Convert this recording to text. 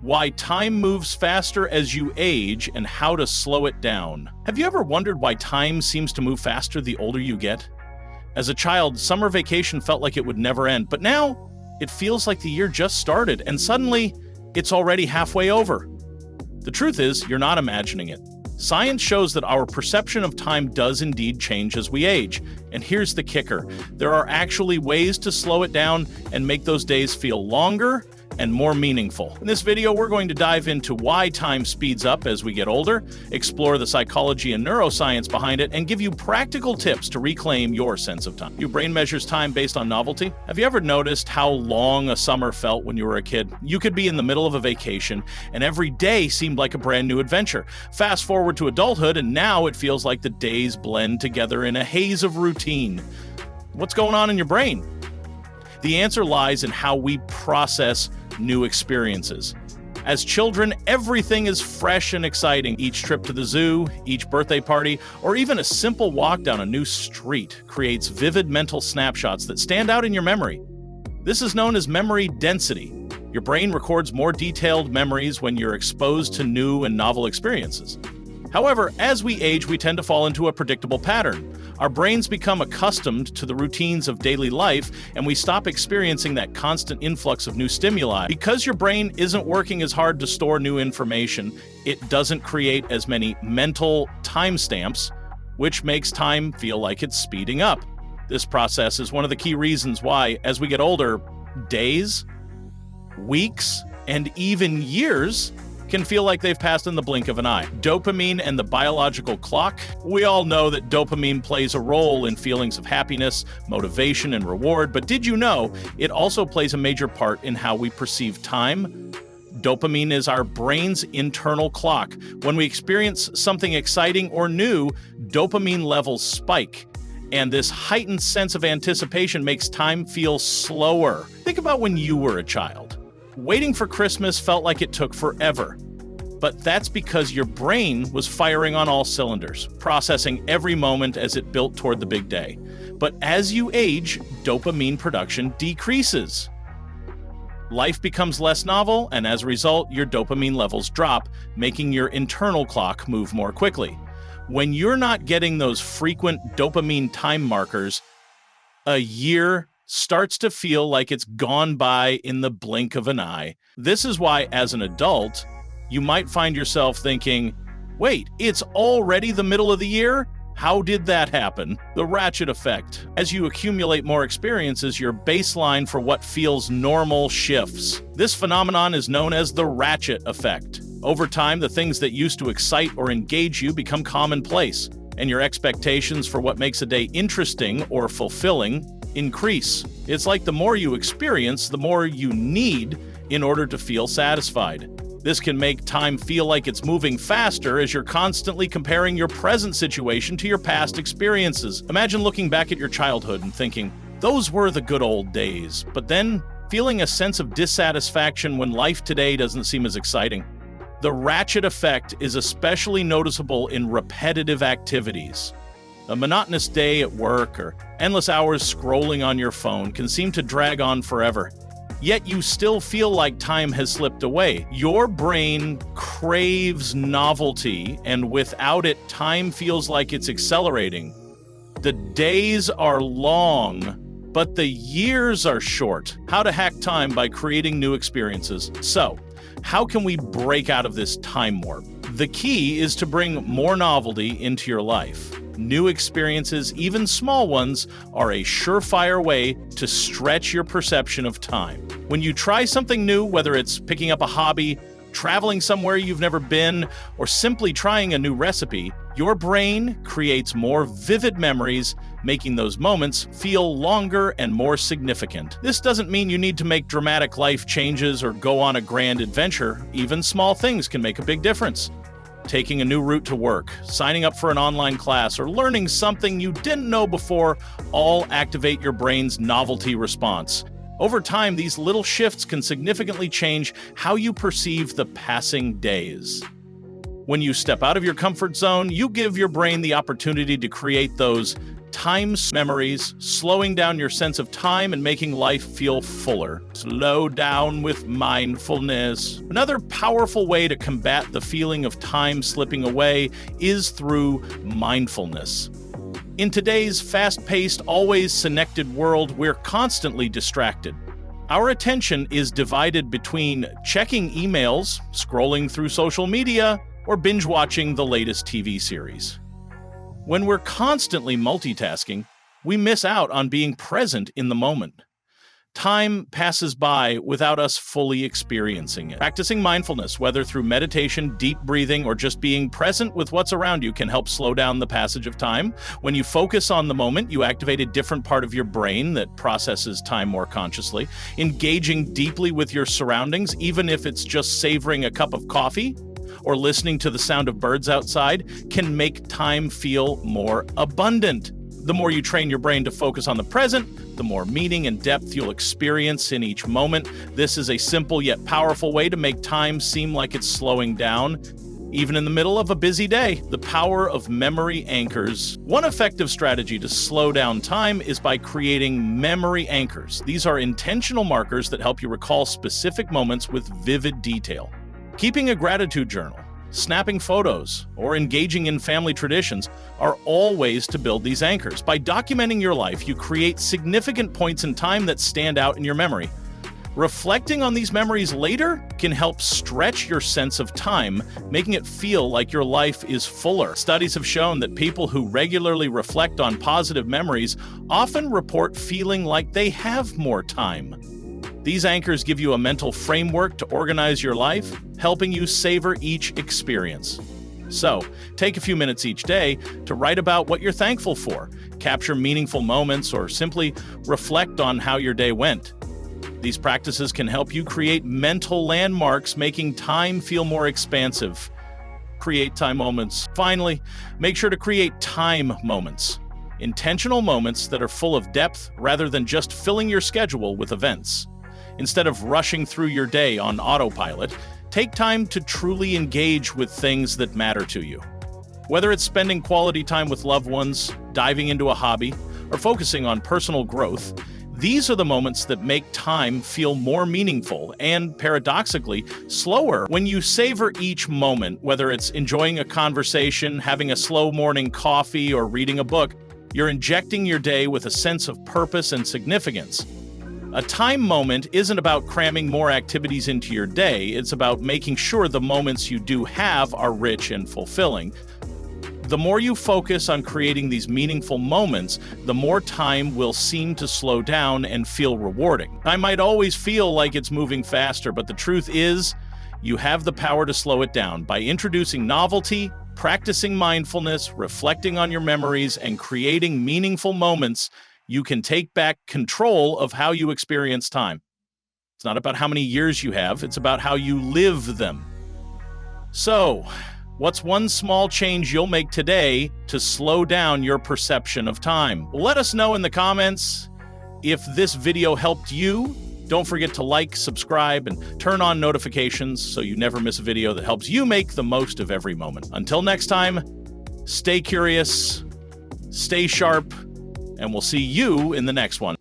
Why time moves faster as you age and how to slow it down. Have you ever wondered why time seems to move faster the older you get? As a child, summer vacation felt like it would never end, but now it feels like the year just started and suddenly it's already halfway over. The truth is, you're not imagining it. Science shows that our perception of time does indeed change as we age. And here's the kicker. There are actually ways to slow it down and make those days feel longer and more meaningful. In this video, we're going to dive into why time speeds up as we get older, explore the psychology and neuroscience behind it, and give you practical tips to reclaim your sense of time. Your brain measures time based on novelty. Have you ever noticed how long a summer felt when you were a kid? You could be in the middle of a vacation, and every day seemed like a brand new adventure. Fast forward to adulthood, and now it feels like the days blend together in a haze of routine. What's going on in your brain? The answer lies in how we process new experiences. As children, everything is fresh and exciting. Each trip to the zoo, each birthday party, or even a simple walk down a new street creates vivid mental snapshots that stand out in your memory. This is known as memory density. Your brain records more detailed memories when you're exposed to new and novel experiences. However, as we age, we tend to fall into a predictable pattern. Our brains become accustomed to the routines of daily life, and we stop experiencing that constant influx of new stimuli. Because your brain isn't working as hard to store new information, it doesn't create as many mental timestamps, which makes time feel like it's speeding up. This process is one of the key reasons why, as we get older, days, weeks, and even years can feel like they've passed in the blink of an eye. Dopamine and the biological clock. We all know that dopamine plays a role in feelings of happiness, motivation, and reward, but did you know it also plays a major part in how we perceive time? Dopamine is our brain's internal clock. When we experience something exciting or new, dopamine levels spike. And this heightened sense of anticipation makes time feel slower. Think about when you were a child. Waiting for Christmas felt like it took forever. But that's because your brain was firing on all cylinders, processing every moment as it built toward the big day. But as you age, dopamine production decreases. Life becomes less novel, and as a result, your dopamine levels drop, making your internal clock move more quickly. When you're not getting those frequent dopamine time markers, a year starts to feel like it's gone by in the blink of an eye. This is why, as an adult, you might find yourself thinking, wait, it's already the middle of the year? How did that happen? The ratchet effect. As you accumulate more experiences, your baseline for what feels normal shifts. This phenomenon is known as the ratchet effect. Over time, the things that used to excite or engage you become commonplace, and your expectations for what makes a day interesting or fulfilling increase. It's like the more you experience, the more you need in order to feel satisfied. This can make time feel like it's moving faster as you're constantly comparing your present situation to your past experiences. Imagine looking back at your childhood and thinking, those were the good old days, but then feeling a sense of dissatisfaction when life today doesn't seem as exciting. The ratchet effect is especially noticeable in repetitive activities. A monotonous day at work or endless hours scrolling on your phone can seem to drag on forever. Yet you still feel like time has slipped away. Your brain craves novelty, and without it, time feels like it's accelerating. The days are long, but the years are short. How to hack time by creating new experiences. So, how can we break out of this time warp? The key is to bring more novelty into your life. New experiences, even small ones, are a surefire way to stretch your perception of time. When you try something new, whether it's picking up a hobby, traveling somewhere you've never been, or simply trying a new recipe, your brain creates more vivid memories, making those moments feel longer and more significant. This doesn't mean you need to make dramatic life changes or go on a grand adventure. Even small things can make a big difference. Taking a new route to work, signing up for an online class, or learning something you didn't know before all activate your brain's novelty response. Over time, these little shifts can significantly change how you perceive the passing days. When you step out of your comfort zone, you give your brain the opportunity to create those time memories, slowing down your sense of time and making life feel fuller. Slow down with mindfulness. Another powerful way to combat the feeling of time slipping away is through mindfulness. In today's fast-paced, always connected world, we're constantly distracted. Our attention is divided between checking emails, scrolling through social media, or binge-watching the latest TV series. When we're constantly multitasking, we miss out on being present in the moment. Time passes by without us fully experiencing it. Practicing mindfulness, whether through meditation, deep breathing, or just being present with what's around you, can help slow down the passage of time. When you focus on the moment, you activate a different part of your brain that processes time more consciously. Engaging deeply with your surroundings, even if it's just savoring a cup of coffee or listening to the sound of birds outside, can make time feel more abundant. The more you train your brain to focus on the present, the more meaning and depth you'll experience in each moment. This is a simple yet powerful way to make time seem like it's slowing down, even in the middle of a busy day. The power of memory anchors. One effective strategy to slow down time is by creating memory anchors. These are intentional markers that help you recall specific moments with vivid detail. Keeping a gratitude journal, snapping photos, or engaging in family traditions are all ways to build these anchors. By documenting your life, you create significant points in time that stand out in your memory. Reflecting on these memories later can help stretch your sense of time, making it feel like your life is fuller. Studies have shown that people who regularly reflect on positive memories often report feeling like they have more time. These anchors give you a mental framework to organize your life, helping you savor each experience. So, take a few minutes each day to write about what you're thankful for, capture meaningful moments, or simply reflect on how your day went. These practices can help you create mental landmarks, making time feel more expansive. Create time moments. Finally, make sure to create time moments. Intentional moments that are full of depth rather than just filling your schedule with events. Instead of rushing through your day on autopilot, take time to truly engage with things that matter to you. Whether it's spending quality time with loved ones, diving into a hobby, or focusing on personal growth, these are the moments that make time feel more meaningful and, paradoxically, slower. When you savor each moment, whether it's enjoying a conversation, having a slow morning coffee, or reading a book, you're injecting your day with a sense of purpose and significance. A time moment isn't about cramming more activities into your day, it's about making sure the moments you do have are rich and fulfilling. The more you focus on creating these meaningful moments, the more time will seem to slow down and feel rewarding. I might always feel like it's moving faster, but the truth is, you have the power to slow it down by introducing novelty, practicing mindfulness, reflecting on your memories, and creating meaningful moments. You can take back control of how you experience time. It's not about how many years you have, it's about how you live them. So, what's one small change you'll make today to slow down your perception of time? Let us know in the comments. If this video helped you, don't forget to like, subscribe, and turn on notifications so you never miss a video that helps you make the most of every moment. Until next time, stay curious, stay sharp, and we'll see you in the next one.